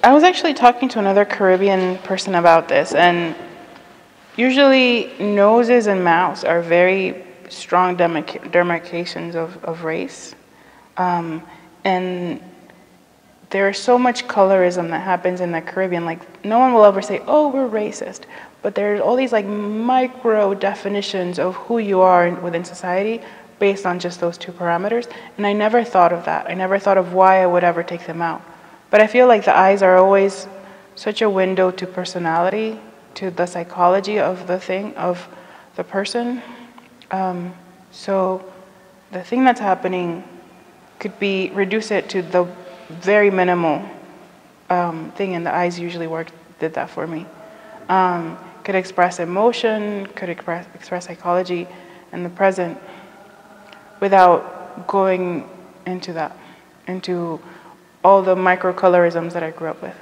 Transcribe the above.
I was actually talking to another Caribbean person about this, and usually noses and mouths are very strong demarcations of race. And there is so much colorism that happens in the Caribbean. Like, no one will ever say, oh, we're racist. But there's all these like micro definitions of who you are within society based on just those two parameters. And I never thought of that. I never thought of why I would ever take them out. But I feel like the eyes are always such a window to personality, to the psychology of the thing, of the person. So the thing that's happening could be, reduce it to the very minimal thing, and the eyes usually did that for me. Could express emotion, could express psychology in the present without going into that, into all the microcolorisms that I grew up with.